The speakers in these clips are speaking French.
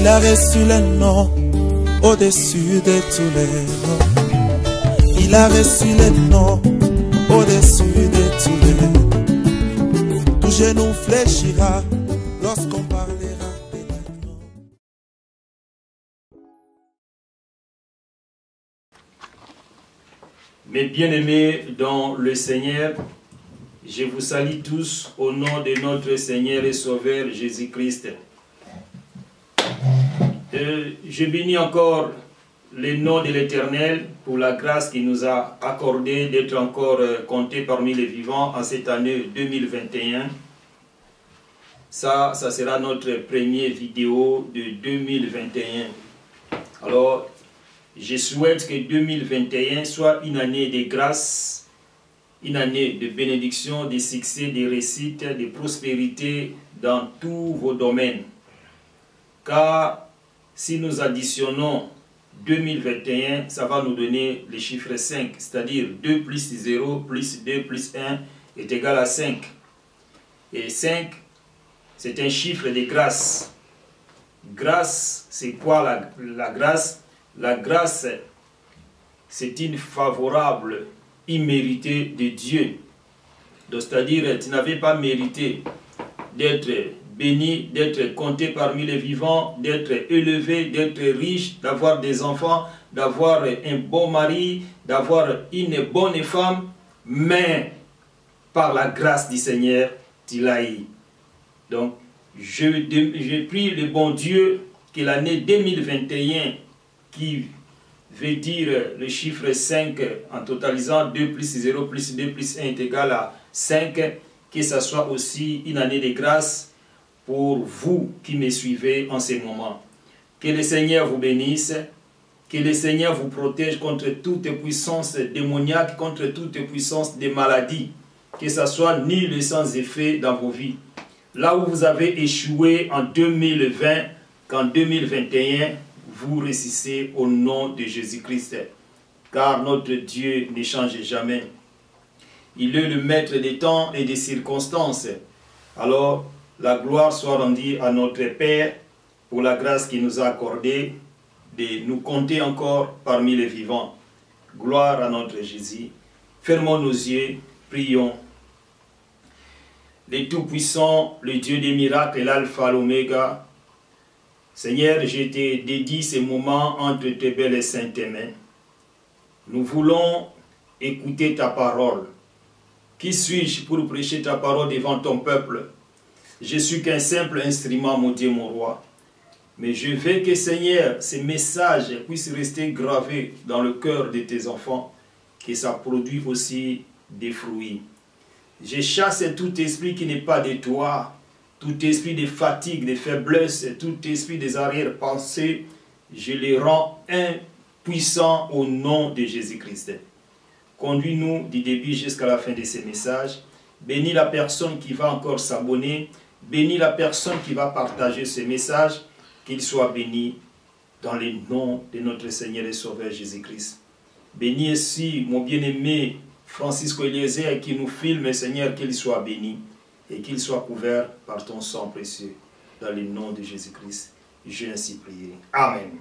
Il a reçu le nom au-dessus de tous les noms. Il a reçu le nom au-dessus de tous les noms. Tout genou fléchira lorsqu'on parlera de notre nom. Mes bien-aimés dans le Seigneur, je vous salue tous au nom de notre Seigneur et Sauveur Jésus-Christ. Je bénis encore le nom de l'Éternel pour la grâce qu'il nous a accordée d'être encore comptés parmi les vivants en cette année 2021. Ça sera notre première vidéo de 2021. Alors, je souhaite que 2021 soit une année de grâce, une année de bénédiction, de succès, de réussite, de prospérité dans tous vos domaines. Car si nous additionnons 2021, ça va nous donner le chiffre 5, c'est-à-dire 2 plus 0 plus 2 plus 1 est égal à 5. Et 5, c'est un chiffre de grâce. Grâce, c'est quoi la grâce? La grâce, c'est une favorable imméritée de Dieu. C'est-à-dire, tu n'avais pas mérité d'être béni, d'être compté parmi les vivants, d'être élevé, d'être riche, d'avoir des enfants, d'avoir un bon mari, d'avoir une bonne femme, mais par la grâce du Seigneur, tu l'as eu. Donc, je prie le bon Dieu que l'année 2021, qui veut dire le chiffre 5 en totalisant 2 plus 0 plus 2 plus 1 est égal à 5, que ce soit aussi une année de grâce pour vous qui me suivez en ce moment. Que le Seigneur vous bénisse, que le Seigneur vous protège contre toute puissance démoniaque, contre toute puissance de maladie, que ce soit nul et sans effet dans vos vies. Là où vous avez échoué en 2020, qu'en 2021, vous réussissez au nom de Jésus-Christ. Car notre Dieu ne change jamais. Il est le maître des temps et des circonstances. Alors, la gloire soit rendue à notre Père pour la grâce qu'il nous a accordée de nous compter encore parmi les vivants. Gloire à notre Jésus. Fermons nos yeux, prions. Le Tout-Puissant, le Dieu des miracles, l'Alpha, l'Oméga. Seigneur, je te dédie ces moments entre tes belles et saintes mains. Nous voulons écouter ta parole. Qui suis-je pour prêcher ta parole devant ton peuple? Je suis qu'un simple instrument, mon Dieu, mon roi. Mais je veux que, Seigneur, ces messages puissent rester gravés dans le cœur de tes enfants, que ça produise aussi des fruits. Je chasse tout esprit qui n'est pas de toi, tout esprit de fatigue, de faiblesse, tout esprit des arrière-pensées, je les rends impuissants au nom de Jésus-Christ. Conduis-nous du début jusqu'à la fin de ces messages. Bénis la personne qui va encore s'abonner. Bénis la personne qui va partager ce message, qu'il soit béni dans le nom de notre Seigneur et Sauveur Jésus-Christ. Bénis aussi mon bien-aimé Francisco Eliezer qui nous filme, Seigneur, qu'il soit béni et qu'il soit couvert par ton sang précieux. Dans le nom de Jésus-Christ, j'ai ainsi prié. Amen.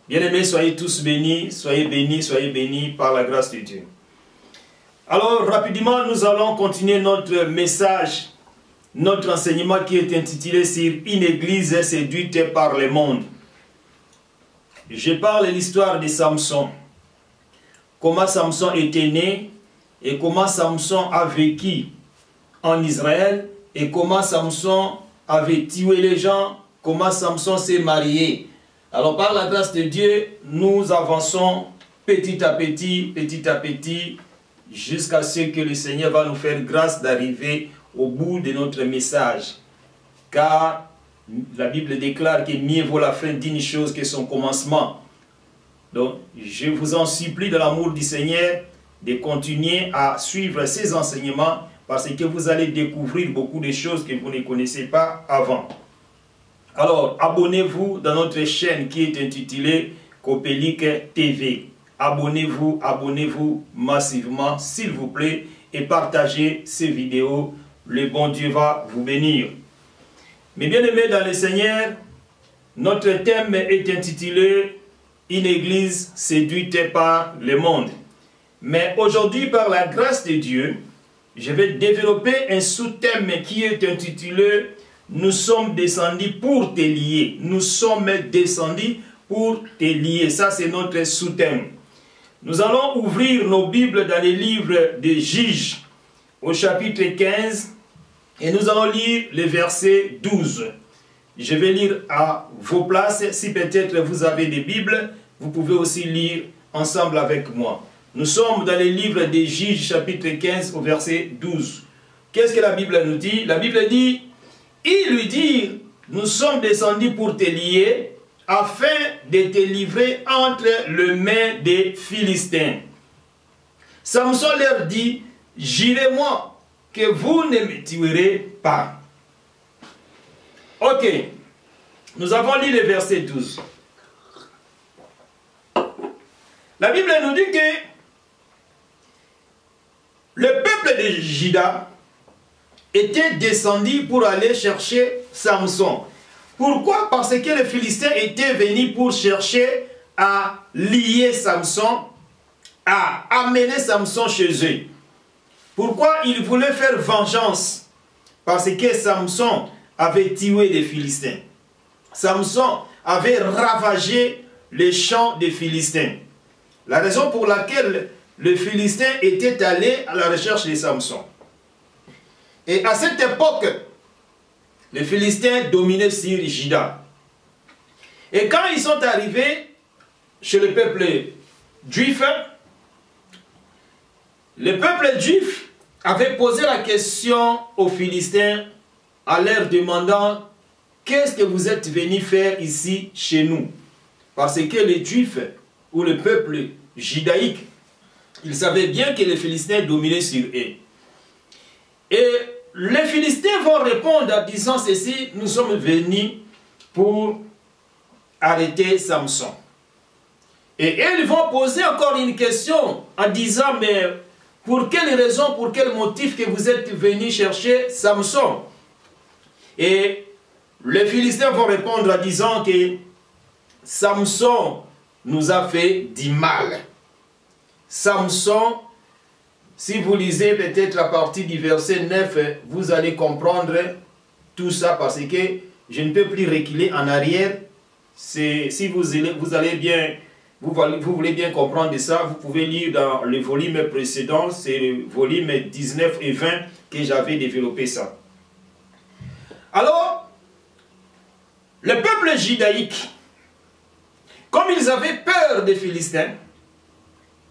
Bien-aimés, soyez tous bénis, soyez bénis par la grâce de Dieu. Alors, rapidement, nous allons continuer notre message, notre enseignement qui est intitulé sur une église séduite par le monde. Je parle de l'histoire de Samson. Comment Samson était né et comment Samson a vécu en Israël et comment Samson avait tué les gens, comment Samson s'est marié. Alors, par la grâce de Dieu, nous avançons petit à petit, jusqu'à ce que le Seigneur va nous faire grâce d'arriver au bout de notre message. Car la Bible déclare que mieux vaut la fin d'une chose que son commencement. Donc, je vous en supplie de l'amour du Seigneur de continuer à suivre ces enseignements parce que vous allez découvrir beaucoup de choses que vous ne connaissez pas avant. Alors, abonnez-vous dans notre chaîne qui est intitulée Copélique TV. Abonnez-vous massivement, s'il vous plaît, et partagez ces vidéos. Le bon Dieu va vous bénir. Mais bien aimés dans le Seigneur, Notre thème est intitulé « Une église séduite par le monde ». Mais aujourd'hui, par la grâce de Dieu, je vais développer un sous-thème qui est intitulé « Nous sommes descendus pour te lier ». Nous sommes descendus pour te lier. Ça, c'est notre sous-thème. Nous allons ouvrir nos Bibles dans les livres des Juges, au chapitre 15, et nous allons lire le verset 12. Je vais lire à vos places. Si peut-être vous avez des Bibles, vous pouvez aussi lire ensemble avec moi. Nous sommes dans les livres des Juges, chapitre 15, au verset 12. Qu'est-ce que la Bible nous dit? La Bible dit, ils lui dirent, nous sommes descendus pour te lier, afin de te livrer entre les mains des Philistins. Samson leur dit, j'irai moi, que vous ne me tuerez pas. Ok, nous avons lu le verset 12. La Bible nous dit que le peuple de Juda était descendu pour aller chercher Samson. Pourquoi? Parce que les Philistins étaient venus pour chercher à lier Samson, à amener Samson chez eux. Pourquoi ils voulaient faire vengeance? Parce que Samson avait tué les Philistins. Samson avait ravagé les champs des Philistins. La raison pour laquelle les Philistins étaient allés à la recherche de Samson. Et à cette époque, les Philistins dominaient sur Juda. Et quand ils sont arrivés chez le peuple juif, le peuple juif avait posé la question aux Philistins en leur demandant « Qu'est-ce que vous êtes venus faire ici chez nous ?» Parce que les Juifs ou le peuple judaïque, ils savaient bien que les Philistins dominaient sur eux. Et les Philistins vont répondre en disant ceci, nous sommes venus pour arrêter Samson. Et ils vont poser encore une question en disant, mais pour quelle raison, pour quel motif que vous êtes venus chercher Samson? Et les Philistins vont répondre en disant que Samson nous a fait du mal. Samson, si vous lisez peut-être à partir du verset 9, vous allez comprendre tout ça parce que je ne peux plus reculer en arrière. Si vous voulez bien comprendre ça, vous pouvez lire dans le volume précédent, c'est le volume 19 et 20 que j'avais développé ça. Alors, le peuple judaïque, comme ils avaient peur des Philistins,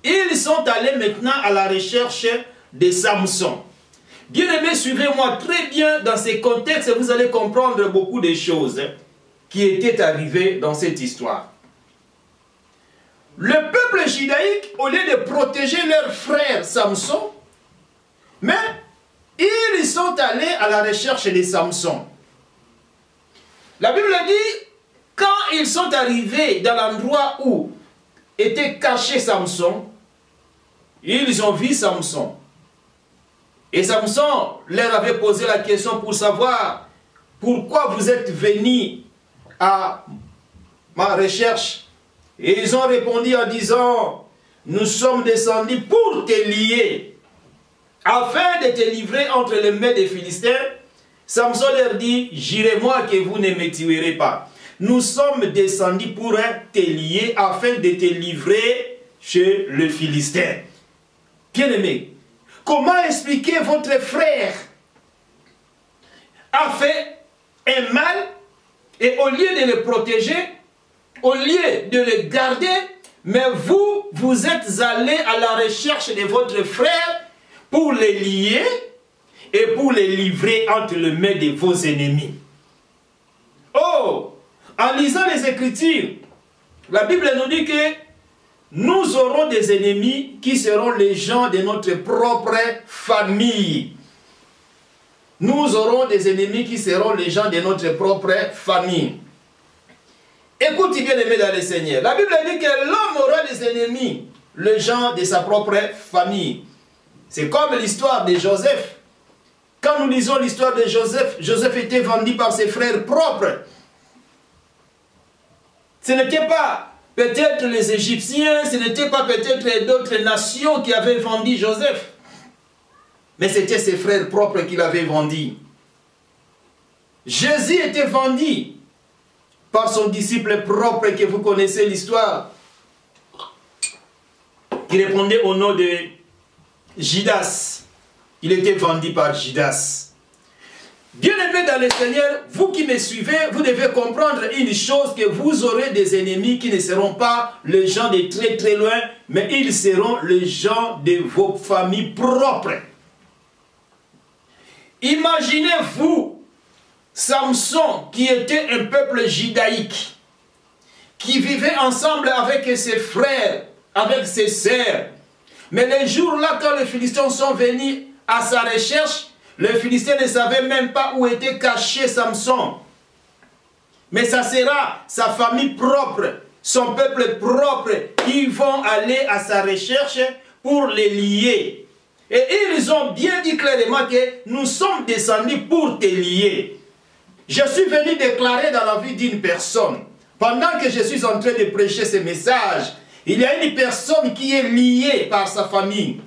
ils sont allés maintenant à la recherche de Samson. Bien-aimés, suivez-moi très bien dans ces contextes, vous allez comprendre beaucoup de choses qui étaient arrivées dans cette histoire. Le peuple judaïque, au lieu de protéger leur frère Samson, mais ils sont allés à la recherche de Samson. La Bible dit, quand ils sont arrivés dans l'endroit où était caché Samson, ils ont vu Samson. Et Samson leur avait posé la question pour savoir pourquoi vous êtes venus à ma recherche. Et ils ont répondu en disant, nous sommes descendus pour te lier, afin de te livrer entre les mains des Philistins. Samson leur dit, j'irai moi que vous ne me tuerez pas. Nous sommes descendus pour te lier afin de te livrer chez le Philistin. Bien-aimé, comment expliquer votre frère a fait un mal et au lieu de le protéger, au lieu de le garder, mais vous êtes allés à la recherche de votre frère pour le lier et pour le livrer entre les mains de vos ennemis. Oh, en lisant les Écritures, la Bible nous dit que nous aurons des ennemis qui seront les gens de notre propre famille. Nous aurons des ennemis qui seront les gens de notre propre famille. Écoutez bien, aimés dans le Seigneur. La Bible dit que l'homme aura des ennemis, les gens de sa propre famille. C'est comme l'histoire de Joseph. Quand nous lisons l'histoire de Joseph, Joseph était vendu par ses frères propres. Ce n'était pas peut-être les Égyptiens, ce n'était pas peut-être d'autres nations qui avaient vendu Joseph. Mais c'était ses frères propres qui l'avaient vendu. Jésus était vendu par son disciple propre, que vous connaissez l'histoire, qui répondait au nom de Judas. Il était vendu par Judas. Bien-aimés dans le Seigneur, vous qui me suivez, vous devez comprendre une chose, que vous aurez des ennemis qui ne seront pas les gens de très très loin, mais ils seront les gens de vos familles propres. Imaginez-vous Samson, qui était un peuple judaïque, qui vivait ensemble avec ses frères, avec ses sœurs. Mais les jours-là, quand les Philistins sont venus à sa recherche, les Philistins ne savaient même pas où était caché Samson. Mais ça sera sa famille propre, son peuple propre, qui vont aller à sa recherche pour les lier. Et ils ont bien dit clairement que nous sommes descendus pour te lier. Je suis venu déclarer dans la vie d'une personne, pendant que je suis en train de prêcher ce message, il y a une personne qui est liée par sa famille.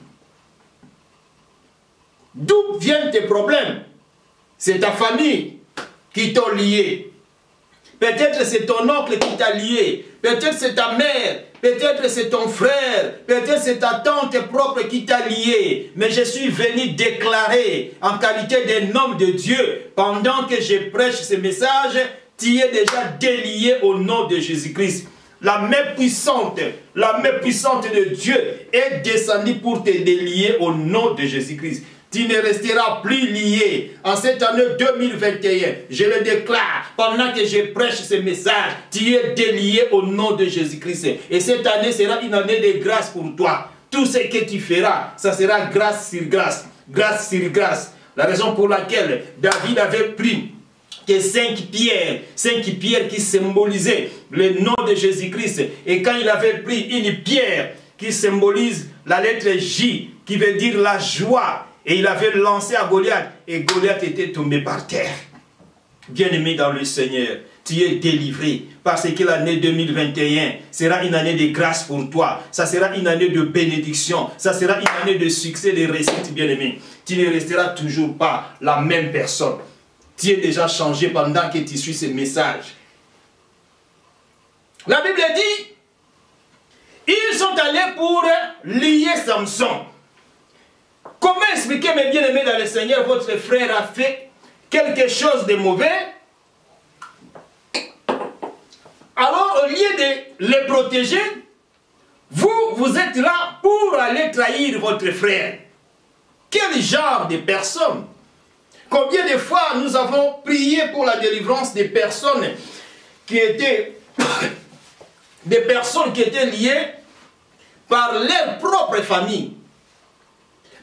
D'où viennent tes problèmes? C'est ta famille qui t'a lié. Peut-être c'est ton oncle qui t'a lié. Peut-être c'est ta mère. Peut-être c'est ton frère. Peut-être c'est ta tante propre qui t'a lié. Mais je suis venu déclarer en qualité d'un homme de Dieu, pendant que je prêche ce message, tu es déjà délié au nom de Jésus-Christ. La main puissante de Dieu est descendue pour te délier au nom de Jésus-Christ. Tu ne resteras plus lié en cette année 2021. Je le déclare pendant que je prêche ce message. Tu es délié au nom de Jésus-Christ. Et cette année sera une année de grâce pour toi. Tout ce que tu feras, ça sera grâce sur grâce. Grâce sur grâce. La raison pour laquelle David avait pris que 5 pierres qui symbolisaient le nom de Jésus-Christ. Et quand il avait pris une pierre qui symbolise la lettre J, qui veut dire la joie, et il avait lancé à Goliath, et Goliath était tombé par terre. Bien-aimé dans le Seigneur, tu es délivré, parce que l'année 2021 sera une année de grâce pour toi. Ça sera une année de bénédiction. Ça sera une année de succès, de réussite, bien-aimé. Tu ne resteras toujours pas la même personne. Tu es déjà changé pendant que tu suis ce message. La Bible dit, ils sont allés pour lier Samson. Comment expliquer, mes bien-aimés dans le Seigneur, votre frère a fait quelque chose de mauvais? Alors, au lieu de le protéger, vous êtes là pour aller trahir votre frère. Quel genre de personne? Combien de fois nous avons prié pour la délivrance des personnes qui étaient liées par leur propre famille,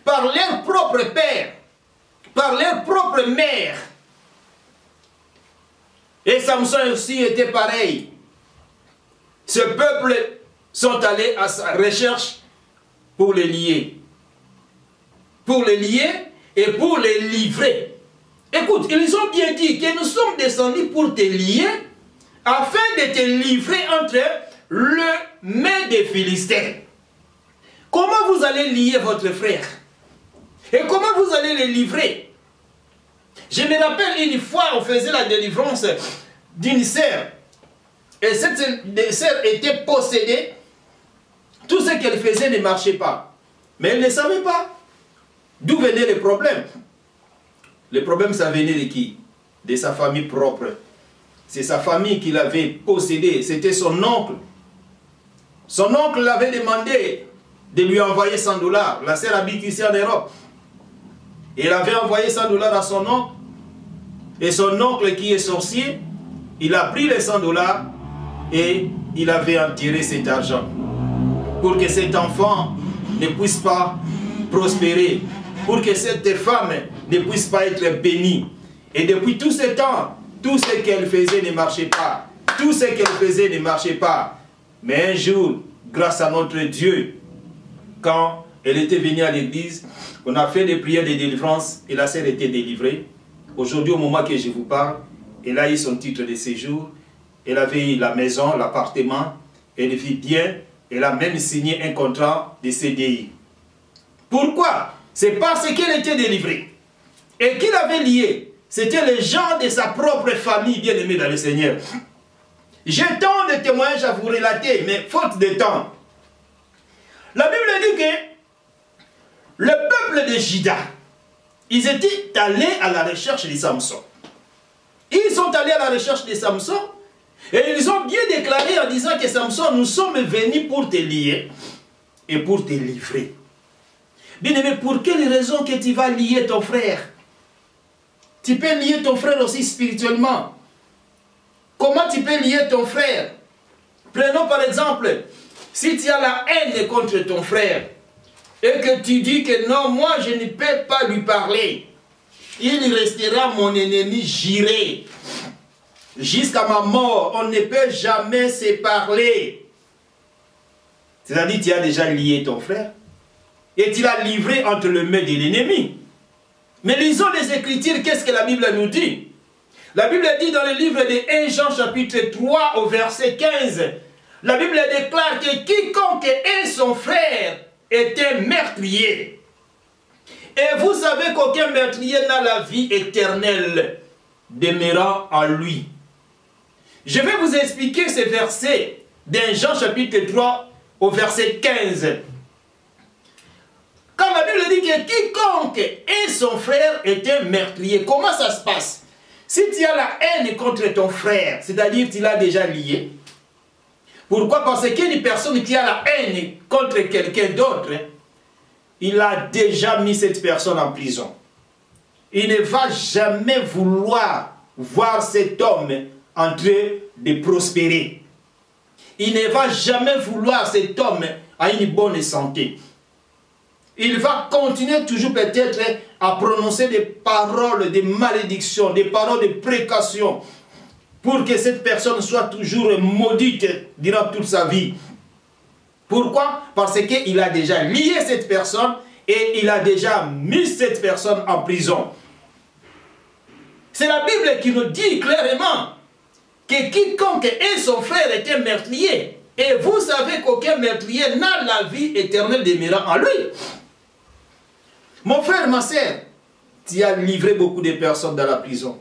par leur propre père, par leur propre mère. Et Samson aussi était pareil. Ce peuple sont allés à sa recherche pour les lier. Pour les lier et pour les livrer. Écoute, ils ont bien dit que nous sommes descendus pour te lier afin de te livrer entre le main des Philistins. Comment vous allez lier votre frère? Et comment vous allez les livrer? Je me rappelle une fois, on faisait la délivrance d'une sœur. Et cette sœur était possédée. Tout ce qu'elle faisait ne marchait pas. Mais elle ne savait pas d'où venait le problème. Le problème, ça venait de qui? De sa famille propre. C'est sa famille qui l'avait possédé. C'était son oncle. Son oncle l'avait demandé de lui envoyer 100 $. La sœur habite ici en Europe. Il avait envoyé 100 $ à son oncle. Et son oncle qui est sorcier, il a pris les 100 $ et il avait enterré cet argent. Pour que cet enfant ne puisse pas prospérer. Pour que cette femme ne puisse pas être bénie. Et depuis tout ce temps, tout ce qu'elle faisait ne marchait pas. Tout ce qu'elle faisait ne marchait pas. Mais un jour, grâce à notre Dieu, quand elle était venue à l'église, on a fait des prières de délivrance et la sœur était délivrée. Aujourd'hui, au moment que je vous parle, elle a eu son titre de séjour Elle avait la maison, l'appartement, elle vit bien, elle a même signé un contrat de CDI. Pourquoi? C'est parce qu'elle était délivrée. Et qui l'avait liée? C'était les gens de sa propre famille bien-aimée dans le Seigneur. J'ai tant de témoignages à vous relater, mais faute de temps. La Bible dit que le peuple de Juda, ils étaient allés à la recherche de Samson. Ils sont allés à la recherche de Samson et ils ont bien déclaré en disant que Samson, nous sommes venus pour te lier et pour te livrer. Bien-aimé, pour quelle raison que tu vas lier ton frère? Tu peux lier ton frère aussi spirituellement. Comment tu peux lier ton frère? Prenons par exemple, si tu as la haine contre ton frère et que tu dis que non, moi je ne peux pas lui parler, il restera mon ennemi juré. Jusqu'à ma mort, on ne peut jamais se parler. C'est-à-dire, tu as déjà lié ton frère et tu l'as livré entre les mains de l'ennemi. Mais lisons les Écritures, qu'est-ce que la Bible nous dit? La Bible dit dans le livre de 1 Jean chapitre 3 au verset 15, la Bible déclare que quiconque est son frère est un meurtrier. Et vous savez qu'aucun meurtrier n'a la vie éternelle demeurant en lui. Je vais vous expliquer ce verset d'un Jean chapitre 3 au verset 15. Quand la Bible dit que quiconque est son frère est un meurtrier, comment ça se passe? Si tu as la haine contre ton frère, c'est-à-dire que tu l'as déjà lié. Pourquoi? Parce qu'une personne qui a la haine contre quelqu'un d'autre, il a déjà mis cette personne en prison. Il ne va jamais vouloir voir cet homme en train de prospérer. Il ne va jamais vouloir cet homme à une bonne santé. Il va continuer toujours peut-être à prononcer des paroles de malédiction, des paroles de précaution, pour que cette personne soit toujours maudite durant toute sa vie. Pourquoi? Parce qu'il a déjà lié cette personne et il a déjà mis cette personne en prison. C'est la Bible qui nous dit clairement que quiconque est son frère est un meurtrier. Et vous savez qu'aucun meurtrier n'a la vie éternelle demeurant en lui. Mon frère, ma soeur, tu as livré beaucoup de personnes dans la prison.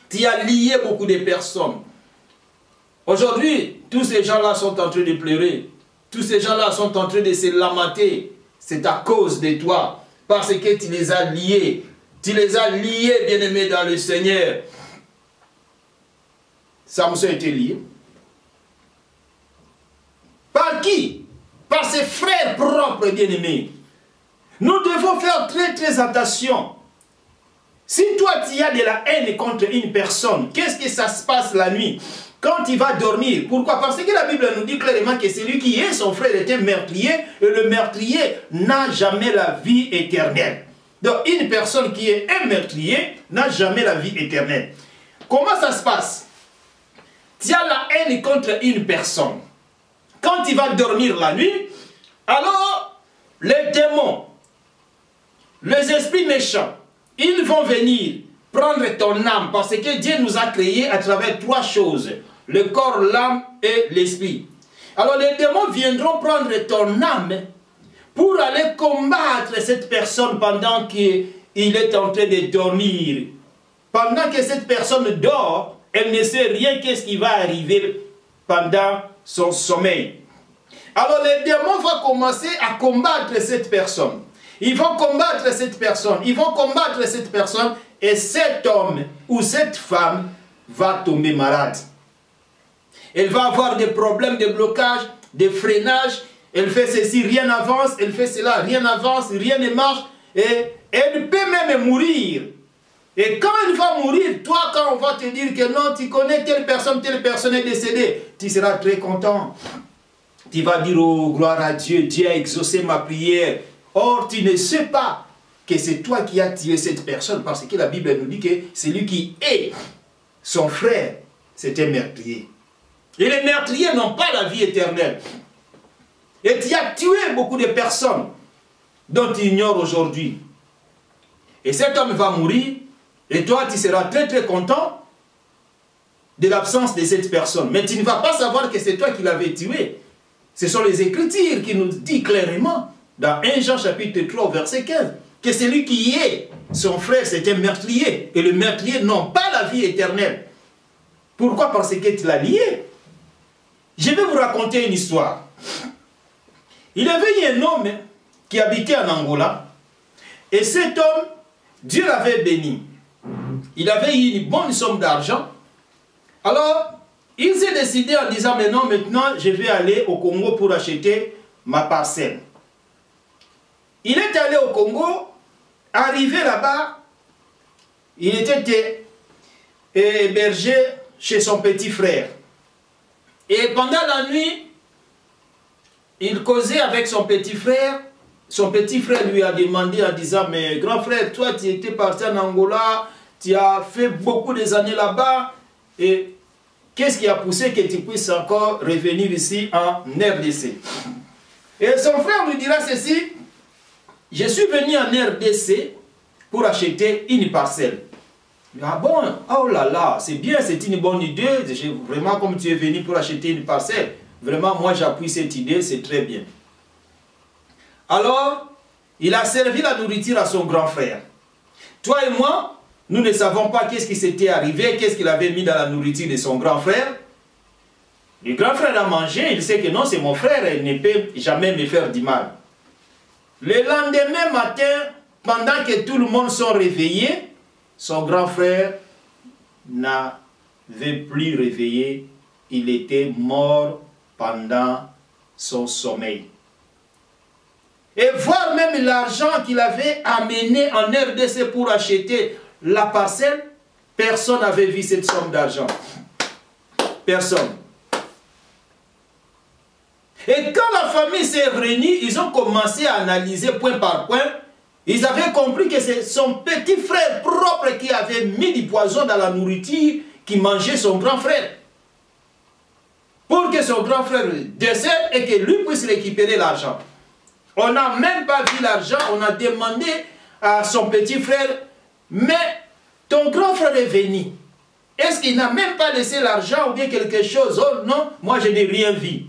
Tu as lié beaucoup de personnes. Aujourd'hui, tous ces gens-là sont en train de pleurer. Tous ces gens-là sont en train de se lamenter. C'est à cause de toi. Parce que tu les as liés. Tu les as liés, bien-aimés dans le Seigneur. Samson était lié. Par qui? Par ses frères propres, bien-aimés. Nous devons faire très très attention. Si toi tu as de la haine contre une personne, qu'est-ce que ça se passe la nuit? Quand il va dormir. Pourquoi? Parce que la Bible nous dit clairement que celui qui est son frère est un meurtrier et le meurtrier n'a jamais la vie éternelle. Donc une personne qui est un meurtrier n'a jamais la vie éternelle. Comment ça se passe? Tu as la haine contre une personne. Quand il va dormir la nuit, alors les démons, les esprits méchants, ils vont venir prendre ton âme parce que Dieu nous a créés à travers trois choses. Le corps, l'âme et l'esprit. Alors les démons viendront prendre ton âme pour aller combattre cette personne pendant qu'il est en train de dormir. Pendant que cette personne dort, elle ne sait rien qu'est-ce qui va arriver pendant son sommeil. Alors les démons vont commencer à combattre cette personne. Ils vont combattre cette personne, ils vont combattre cette personne et cet homme ou cette femme va tomber malade. Elle va avoir des problèmes de blocage, de freinage, elle fait ceci, rien n'avance, elle fait cela, rien n'avance, rien ne marche et elle peut même mourir. Et quand elle va mourir, toi quand on va te dire que non, tu connais telle personne est décédée, tu seras très content. Tu vas dire, oh gloire à Dieu, Dieu a exaucé ma prière. Or, tu ne sais pas que c'est toi qui as tué cette personne parce que la Bible nous dit que celui qui est son frère, c'est un meurtrier. Et les meurtriers n'ont pas la vie éternelle. Et tu as tué beaucoup de personnes dont tu ignores aujourd'hui. Et cet homme va mourir et toi, tu seras très très content de l'absence de cette personne. Mais tu ne vas pas savoir que c'est toi qui l'avais tué. Ce sont les Écritures qui nous disent clairement, dans 1 Jean chapitre 3, verset 15, que celui qui est son frère, c'est un meurtrier. Et le meurtrier n'a pas la vie éternelle. Pourquoi? Parce que tu l'as lié. Je vais vous raconter une histoire. Il y avait un homme qui habitait en Angola. Et cet homme, Dieu l'avait béni. Il avait eu une bonne somme d'argent. Alors, il s'est décidé en disant, mais non, maintenant, je vais aller au Congo pour acheter ma parcelle. Il est allé au Congo, arrivé là-bas, il était hébergé chez son petit frère. Et pendant la nuit, il causait avec son petit frère. Son petit frère lui a demandé en disant, mais grand frère, toi tu étais parti en Angola, tu as fait beaucoup des années là-bas, et qu'est-ce qui a poussé que tu puisses encore revenir ici en RDC? Et son frère lui dira ceci, je suis venu en RDC pour acheter une parcelle. Ah bon, oh là là, c'est bien, c'est une bonne idée, vraiment comme tu es venu pour acheter une parcelle, vraiment moi j'appuie cette idée, c'est très bien. Alors, il a servi la nourriture à son grand frère. Toi et moi, nous ne savons pas qu'est-ce qui s'était arrivé, qu'est-ce qu'il avait mis dans la nourriture de son grand frère. Le grand frère a mangé, il sait que non, c'est mon frère, il ne peut jamais me faire du mal. Le lendemain matin, pendant que tout le monde sont réveillés, son grand frère n'avait plus réveillé, il était mort pendant son sommeil. Et voir même l'argent qu'il avait amené en RDC pour acheter la parcelle, personne n'avait vu cette somme d'argent. Personne. Et quand la famille s'est réunie, ils ont commencé à analyser point par point. Ils avaient compris que c'est son petit frère propre qui avait mis du poison dans la nourriture qui mangeait son grand frère. Pour que son grand frère décède et que lui puisse récupérer l'argent. On n'a même pas vu l'argent, on a demandé à son petit frère, mais ton grand frère est venu. Est-ce qu'il n'a même pas laissé l'argent ou bien quelque chose? Oh non, moi je n'ai rien vu.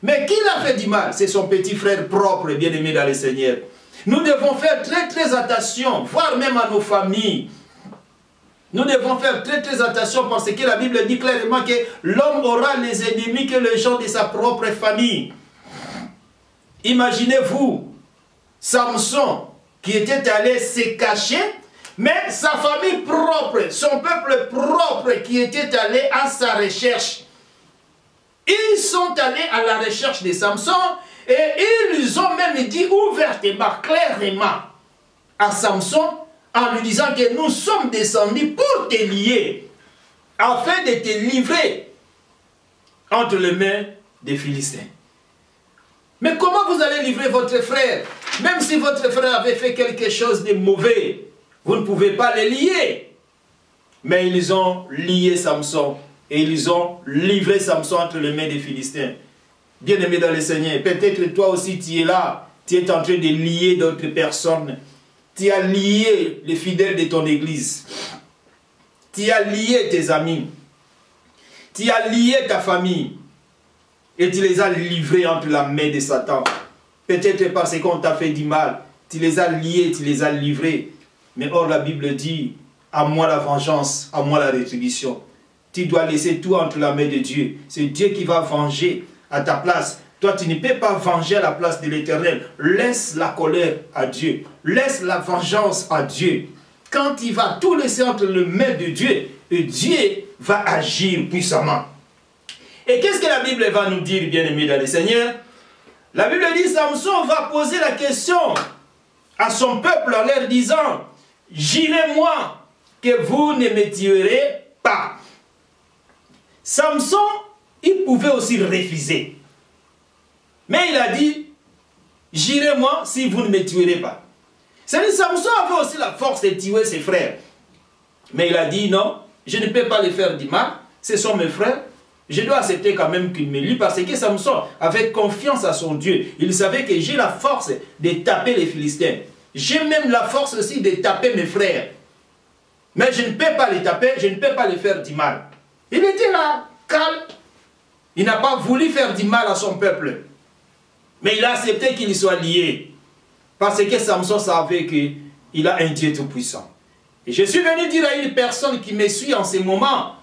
Mais qui l'a fait du mal? C'est son petit frère propre, bien-aimé dans le Seigneur. Nous devons faire très attention, voire même à nos familles. Nous devons faire très attention parce que la Bible dit clairement que l'homme aura les ennemis que les gens de sa propre famille. Imaginez-vous, Samson qui était allé se cacher, mais sa famille propre, son peuple propre qui était allé à sa recherche. Ils sont allés à la recherche de Samson et ils ont même dit ouvertement, clairement à Samson en lui disant que nous sommes descendus pour te lier afin de te livrer entre les mains des Philistins. Mais comment vous allez livrer votre frère? Même si votre frère avait fait quelque chose de mauvais, vous ne pouvez pas le lier. Mais ils ont lié Samson et ils ont livré Samson entre les mains des Philistins. Bien-aimé dans le Seigneur, peut-être toi aussi tu es là, tu es en train de lier d'autres personnes. Tu as lié les fidèles de ton église. Tu as lié tes amis. Tu as lié ta famille. Et tu les as livrés entre la main de Satan. Peut-être parce qu'on t'a fait du mal. Tu les as liés, tu les as livrés. Mais or la Bible dit, à moi la vengeance, à moi la rétribution. Tu dois laisser tout entre la main de Dieu. C'est Dieu qui va venger à ta place. Toi, tu ne peux pas venger à la place de l'Éternel. Laisse la colère à Dieu. Laisse la vengeance à Dieu. Quand il va tout laisser entre les mains de Dieu, Dieu va agir puissamment. Et qu'est-ce que la Bible va nous dire, bien-aimés dans le Seigneur? La Bible dit, Samson va poser la question à son peuple en leur disant, jurez-moi que vous ne me tuerez pas. Samson, il pouvait aussi refuser. Mais il a dit, jurez-moi si vous ne me tuerez pas. C'est-à-dire, Samson avait aussi la force de tuer ses frères. Mais il a dit, non, je ne peux pas les faire du mal, ce sont mes frères. Je dois accepter quand même qu'il me lie parce que Samson avait confiance à son Dieu. Il savait que j'ai la force de taper les Philistins. J'ai même la force aussi de taper mes frères. Mais je ne peux pas les taper, je ne peux pas les faire du mal. Il était là, calme. Il n'a pas voulu faire du mal à son peuple. Mais il a accepté qu'il soit lié. Parce que Samson savait qu'il a un Dieu tout-puissant. Et je suis venu dire à une personne qui me suit en ce moment,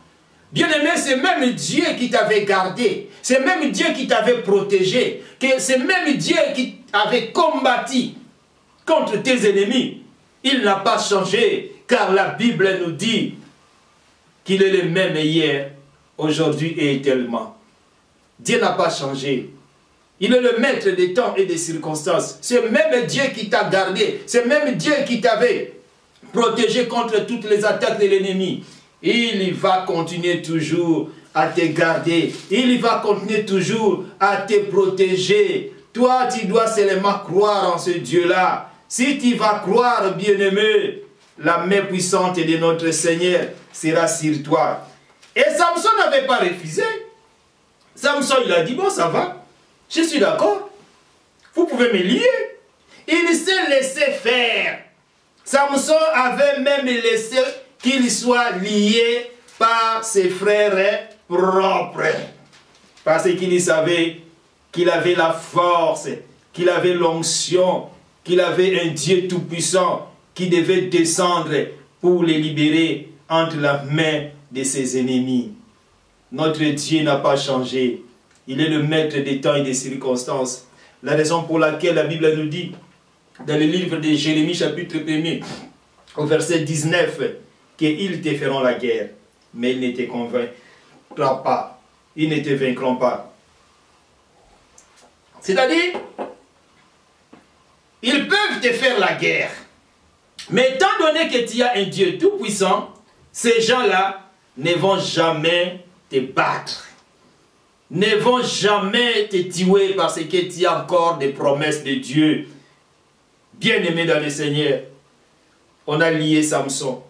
bien-aimé, c'est même Dieu qui t'avait gardé. C'est même Dieu qui t'avait protégé. C'est même Dieu qui avait combattu contre tes ennemis. Il n'a pas changé, car la Bible nous dit qu'il est le même hier, aujourd'hui et éternellement. Dieu n'a pas changé. Il est le maître des temps et des circonstances. C'est même Dieu qui t'a gardé. C'est même Dieu qui t'avait protégé contre toutes les attaques de l'ennemi. Il va continuer toujours à te garder. Il va continuer toujours à te protéger. Toi, tu dois seulement croire en ce Dieu-là. Si tu vas croire, bien-aimé, la main puissante de notre Seigneur sera sur toi. Et Samson n'avait pas refusé. Samson, il a dit, bon, ça va. Je suis d'accord. Vous pouvez me lier. Il s'est laissé faire. Samson avait même laissé qu'il soit lié par ses frères propres. Parce qu'il savait qu'il avait la force, qu'il avait l'onction, qu'il avait un Dieu tout-puissant qui devait descendre pour les libérer entre la main de ses ennemis. Notre Dieu n'a pas changé. Il est le maître des temps et des circonstances. La raison pour laquelle la Bible nous dit, dans le livre de Jérémie, chapitre 1er, au verset 19, qu'ils te feront la guerre, mais ils ne te convaincront pas. Ils ne te vaincront pas. C'est-à-dire, ils peuvent te faire la guerre. Mais étant donné que tu as un Dieu tout-puissant, ces gens-là ne vont jamais te battre. Ne vont jamais te tuer parce que tu as encore des promesses de Dieu. Bien-aimé dans le Seigneur, on a lié Samson.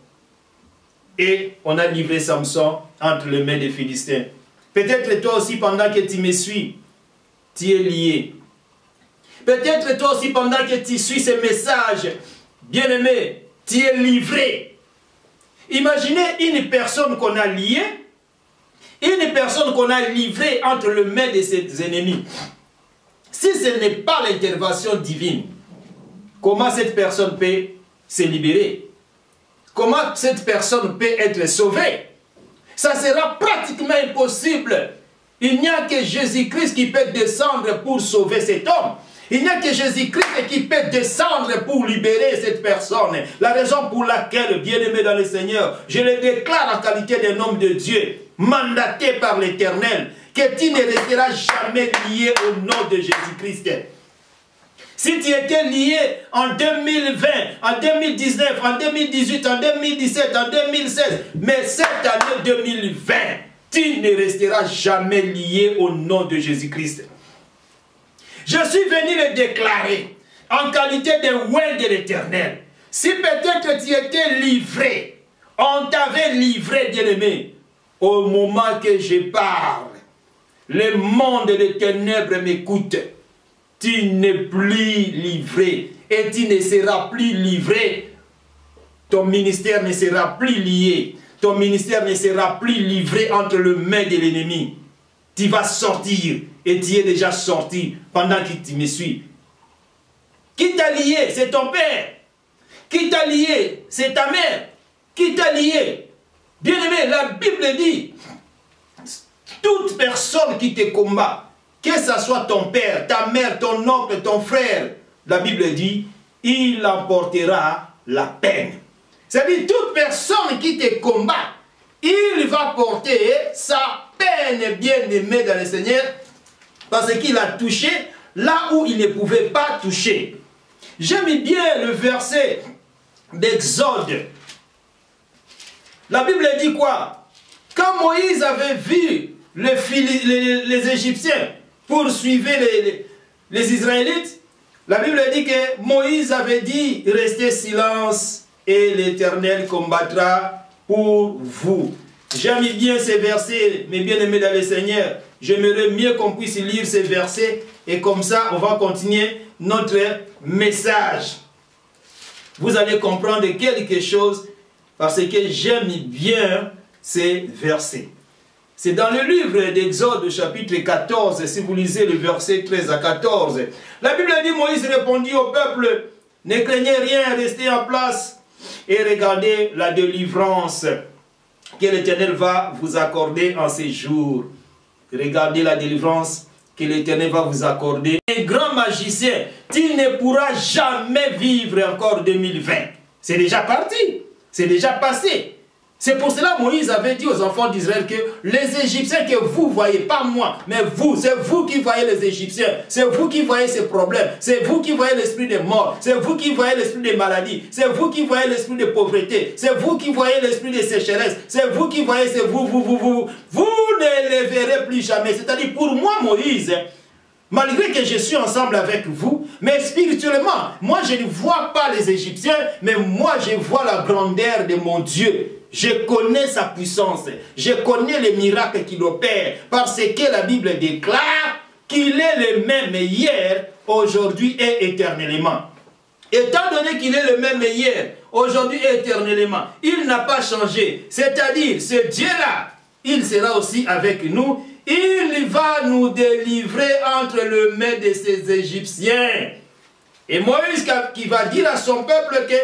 Et on a livré Samson entre les mains des Philistins. Peut-être toi aussi, pendant que tu me suis, tu es lié. Peut-être toi aussi, pendant que tu suis ce message, bien-aimé, tu es livré. Imaginez une personne qu'on a liée, une personne qu'on a livrée entre les mains de ses ennemis. Si ce n'est pas l'intervention divine, comment cette personne peut se libérer? Comment cette personne peut être sauvée? Ça sera pratiquement impossible. Il n'y a que Jésus-Christ qui peut descendre pour sauver cet homme. Il n'y a que Jésus-Christ qui peut descendre pour libérer cette personne. La raison pour laquelle, bien-aimé dans le Seigneur, je le déclare en qualité d'un homme de Dieu, mandaté par l'Éternel, que tu ne resteras jamais lié au nom de Jésus-Christ. Si tu étais lié en 2020, en 2019, en 2018, en 2017, en 2016, mais cette année 2020, tu ne resteras jamais lié au nom de Jésus-Christ. Je suis venu le déclarer en qualité de oint de l'Éternel. Si peut-être tu étais livré, on t'avait livré, bien-aimé, au moment que je parle, le monde des ténèbres m'écoute. Tu n'es plus livré et tu ne seras plus livré. Ton ministère ne sera plus lié. Ton ministère ne sera plus livré entre les mains de l'ennemi. Tu vas sortir et tu es déjà sorti pendant que tu me suis. Qui t'a lié? C'est ton père. Qui t'a lié? C'est ta mère. Qui t'a lié? Bien-aimé, la Bible dit, toute personne qui te combat, que ce soit ton père, ta mère, ton oncle, ton frère, la Bible dit, il emportera la peine. C'est-à-dire, toute personne qui te combat, il va porter sa peine, bien-aimé dans le Seigneur, parce qu'il a touché là où il ne pouvait pas toucher. J'aime bien le verset d'Exode. La Bible dit quoi? Quand Moïse avait vu les Égyptiens poursuivre les Israélites, la Bible dit que Moïse avait dit, restez silence et l'Éternel combattra pour vous. J'aime bien ces versets, mes bien-aimés dans le Seigneur. J'aimerais mieux qu'on puisse lire ces versets et comme ça, on va continuer notre message. Vous allez comprendre quelque chose parce que j'aime bien ces versets. C'est dans le livre d'Exode, chapitre 14, si vous lisez le verset 13 à 14. La Bible dit, Moïse répondit au peuple, ne craignez rien, restez en place et regardez la délivrance que l'Éternel va vous accorder en ces jours. Regardez la délivrance que l'Éternel va vous accorder. Un grand magicien, il ne pourra jamais vivre encore 2020. C'est déjà parti, c'est déjà passé. C'est pour cela que Moïse avait dit aux enfants d'Israël que les Égyptiens que vous voyez, pas moi, mais vous, c'est vous qui voyez les Égyptiens, c'est vous qui voyez ces problèmes, c'est vous qui voyez l'esprit des morts, c'est vous qui voyez l'esprit des maladies, c'est vous qui voyez l'esprit de pauvreté, c'est vous qui voyez l'esprit de sécheresse, c'est vous qui voyez, c'est vous ne les verrez plus jamais. C'est-à-dire pour moi, Moïse, malgré que je suis ensemble avec vous, mais spirituellement, moi je ne vois pas les Égyptiens, mais moi je vois la grandeur de mon Dieu. Je connais sa puissance, je connais les miracles qu'il opère, parce que la Bible déclare qu'il est le même hier, aujourd'hui et éternellement. Étant donné qu'il est le même hier, aujourd'hui et éternellement, il n'a pas changé. C'est-à-dire, ce Dieu-là, il sera aussi avec nous. Il va nous délivrer entre les mains de ces Égyptiens. Et Moïse qui va dire à son peuple que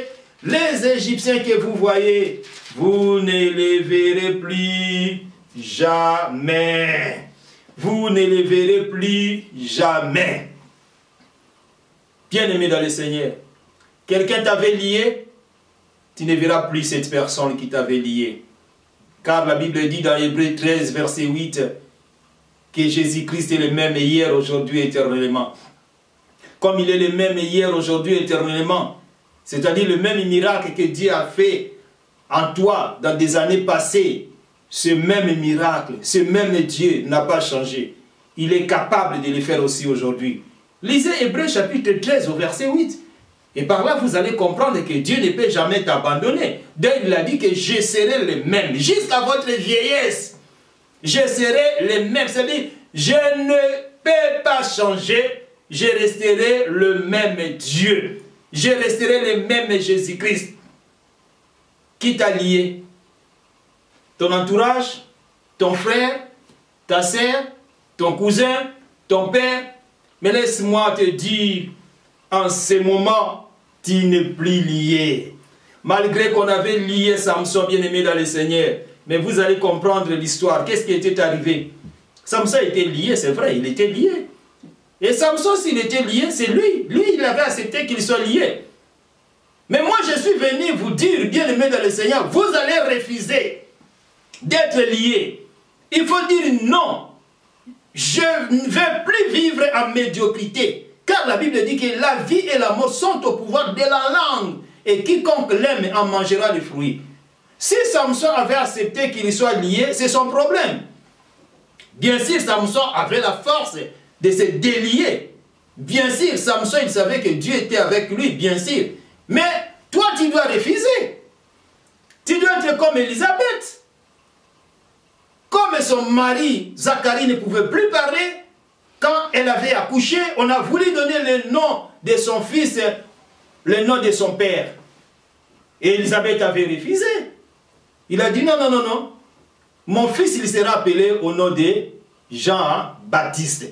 les Égyptiens que vous voyez, vous ne les verrez plus jamais. Vous ne les verrez plus jamais. Bien-aimé dans le Seigneur, quelqu'un t'avait lié, tu ne verras plus cette personne qui t'avait lié. Car la Bible dit dans Hébreux 13, verset 8, que Jésus-Christ est le même hier, aujourd'hui, éternellement. Comme il est le même hier, aujourd'hui, éternellement, c'est-à-dire le même miracle que Dieu a fait en toi dans des années passées, ce même miracle, ce même Dieu n'a pas changé. Il est capable de le faire aussi aujourd'hui. Lisez Hébreux chapitre 13 au verset 8. Et par là, vous allez comprendre que Dieu ne peut jamais t'abandonner. D'ailleurs, il a dit que je serai le même jusqu'à votre vieillesse. Je serai le même. C'est-à-dire, je ne peux pas changer. Je resterai le même Dieu. Je resterai le même Jésus-Christ. Qui t'a lié? Ton entourage, ton frère, ta sœur, ton cousin, ton père. Mais laisse-moi te dire, en ce moment, tu n'es plus lié. Malgré qu'on avait lié Samson, bien-aimé dans le Seigneur. Mais vous allez comprendre l'histoire. Qu'est-ce qui était arrivé? Samson était lié, c'est vrai, il était lié. Et Samson, s'il était lié, c'est lui. Lui, il avait accepté qu'il soit lié. Mais moi, je suis venu vous dire, bien-aimé dans le Seigneur, vous allez refuser d'être lié. Il faut dire non. Je ne veux plus vivre en médiocrité. Car la Bible dit que la vie et la mort sont au pouvoir de la langue. Et quiconque l'aime en mangera les fruits. Si Samson avait accepté qu'il soit lié, c'est son problème. Bien sûr, Samson avait la force de se délier. Bien sûr, Samson, il savait que Dieu était avec lui, bien sûr. Mais toi, tu dois refuser. Tu dois être comme Élisabeth. Comme son mari, Zacharie, ne pouvait plus parler, quand elle avait accouché, on a voulu donner le nom de son fils, le nom de son père. Et Élisabeth avait refusé. Il a dit non, non, non, non. Mon fils, il sera appelé au nom de Jean-Baptiste.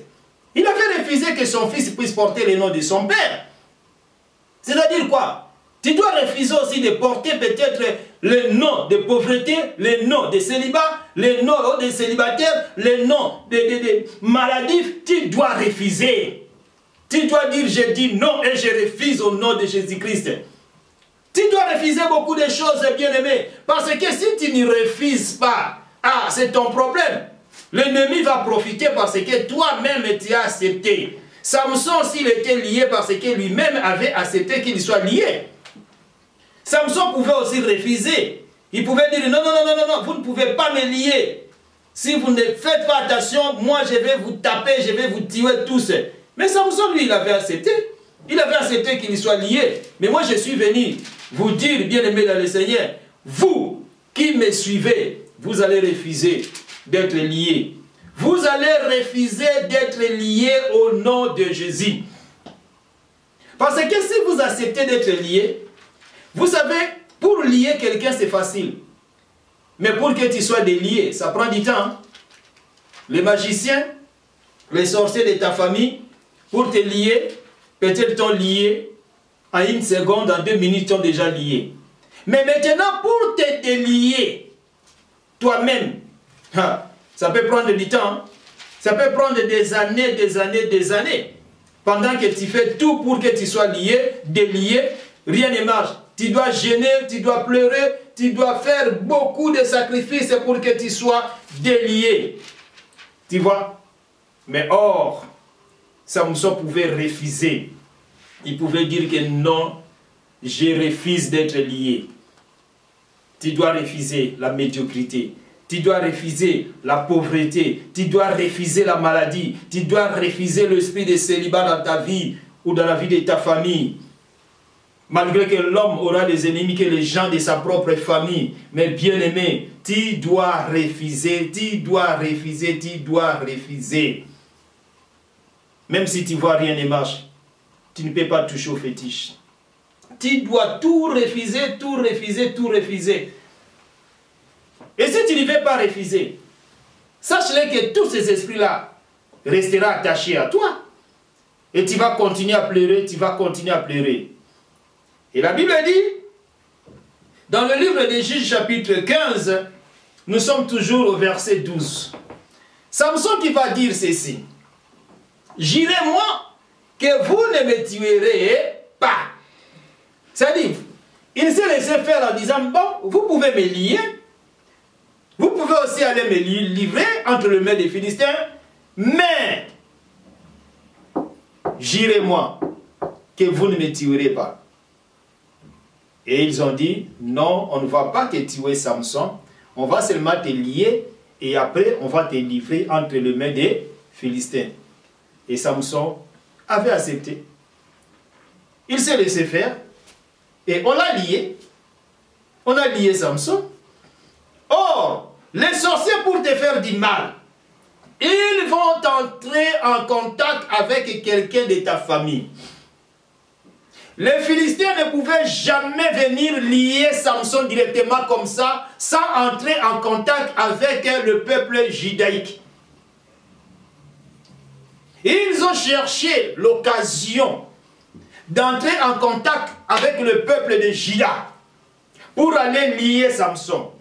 Il avait refusé que son fils puisse porter le nom de son père. C'est-à-dire quoi? Tu dois refuser aussi de porter peut-être le nom de pauvreté, le nom de célibat, le nom de célibataire, le nom de maladif. Tu dois refuser. Tu dois dire je dis non et je refuse au nom de Jésus-Christ. Tu dois refuser beaucoup de choses, bien-aimé. Parce que si tu ne refuses pas, ah, c'est ton problème. L'ennemi va profiter parce que toi-même tu as accepté. Samson, s'il était lié parce que lui-même avait accepté qu'il soit lié. Samson pouvait aussi refuser. Il pouvait dire non, non, non, non, non, vous ne pouvez pas me lier. Si vous ne faites pas attention, moi je vais vous taper, je vais vous tuer tous. Mais Samson, lui, il avait accepté. Il avait accepté qu'il soit lié. Mais moi, je suis venu vous dire, bien-aimé dans le Seigneur, vous qui me suivez, vous allez refuser d'être lié. Vous allez refuser d'être lié au nom de Jésus. Parce que si vous acceptez d'être lié, vous savez, pour lier quelqu'un, c'est facile. Mais pour que tu sois délié, ça prend du temps. les magiciens, les sorciers de ta famille, pour te lier, peut-être t'ont lié en 1 seconde, en 2 minutes, t'ont déjà lié. Mais maintenant, pour te délier, toi-même, ça peut prendre du temps, hein? Ça peut prendre des années, des années, des années. Pendant que tu fais tout pour que tu sois lié, délié, rien ne marche. Tu dois gêner, tu dois pleurer, tu dois faire beaucoup de sacrifices pour que tu sois délié. Tu vois? Mais or, Samson pouvait refuser. Il pouvait dire que non, je refuse d'être lié. Tu dois refuser la médiocrité. Tu dois refuser la pauvreté. Tu dois refuser la maladie. Tu dois refuser l'esprit de célibat dans ta vie ou dans la vie de ta famille. Malgré que l'homme aura des ennemis que les gens de sa propre famille. Mais bien aimé, tu dois refuser, tu dois refuser, tu dois refuser. Même si tu vois rien ne marche, tu ne peux pas toucher au fétiche. Tu dois tout refuser, tout refuser, tout refuser. Et si tu ne veux pas refuser, sache-le que tous ces esprits-là resteront attachés à toi. Et tu vas continuer à pleurer, tu vas continuer à pleurer. Et la Bible dit, dans le livre des Juges chapitre 15, nous sommes toujours au verset 12. Samson qui va dire ceci. J'irai moi que vous ne me tuerez pas. C'est-à-dire, il s'est laissé faire en disant, bon, vous pouvez me lier. Vous pouvez aussi aller me livrer entre les mains des Philistins. Mais, j'irai moi que vous ne me tuerez pas. Et ils ont dit, non, on ne va pas te tuer Samson, on va seulement te lier et après on va te livrer entre les mains des Philistins. Et Samson avait accepté. Il s'est laissé faire et on l'a lié. On a lié Samson. Or, les sorciers pour te faire du mal, ils vont entrer en contact avec quelqu'un de ta famille. Les Philistins ne pouvaient jamais venir lier Samson directement comme ça, sans entrer en contact avec le peuple judaïque. Ils ont cherché l'occasion d'entrer en contact avec le peuple de Juda pour aller lier Samson.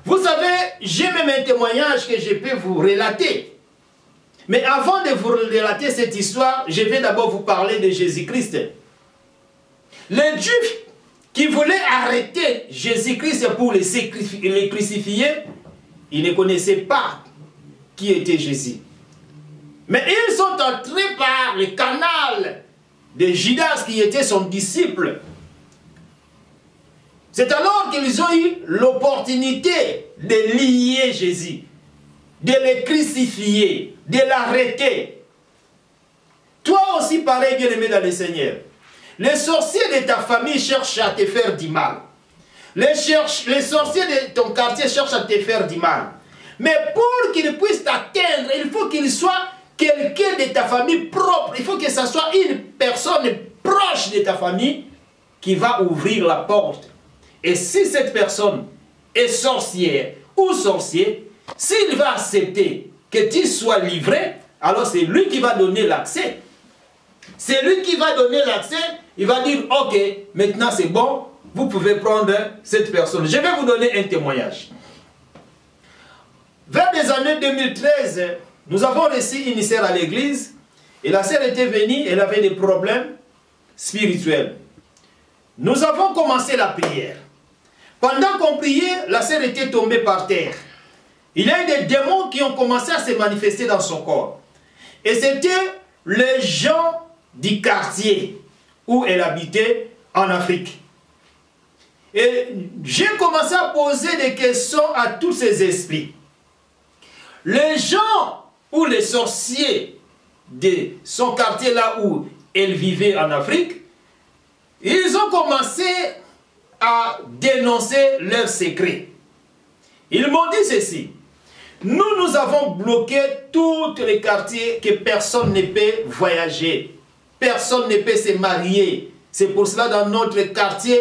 Vous savez, j'ai même un témoignage que je peux vous relater. Mais avant de vous relater cette histoire, je vais d'abord vous parler de Jésus-Christ. Les Juifs qui voulaient arrêter Jésus-Christ pour les crucifier, ils ne connaissaient pas qui était Jésus. Mais ils sont entrés par le canal de Judas qui était son disciple. C'est alors qu'ils ont eu l'opportunité de lier Jésus, de le crucifier, de l'arrêter. Toi aussi, pareil, bien-aimé dans le Seigneur. Les sorciers de ta famille cherchent à te faire du mal. Les sorciers de ton quartier cherchent à te faire du mal. Mais pour qu'ils puissent t'atteindre, il faut qu'il soit quelqu'un de ta famille propre. Il faut que ce soit une personne proche de ta famille qui va ouvrir la porte. Et si cette personne est sorcière ou sorcier, s'il va accepter que tu sois livré, alors c'est lui qui va donner l'accès. C'est lui qui va donner l'accès. Il va dire, ok, maintenant c'est bon, vous pouvez prendre cette personne. Je vais vous donner un témoignage. Vers les années 2013, nous avons reçu une sœur à l'église. Et la sœur était venue, elle avait des problèmes spirituels. Nous avons commencé la prière. Pendant qu'on priait, la sœur était tombée par terre. Il y a eu des démons qui ont commencé à se manifester dans son corps. Et c'était les gens du quartier où elle habitait en Afrique. Et j'ai commencé à poser des questions à tous ces esprits. Les gens ou les sorciers de son quartier là où elle vivait en Afrique, ils ont commencé à dénoncer leurs secrets. Ils m'ont dit ceci. Nous avons bloqué tous les quartiers que personne ne peut voyager. Personne ne peut se marier. C'est pour cela dans notre quartier,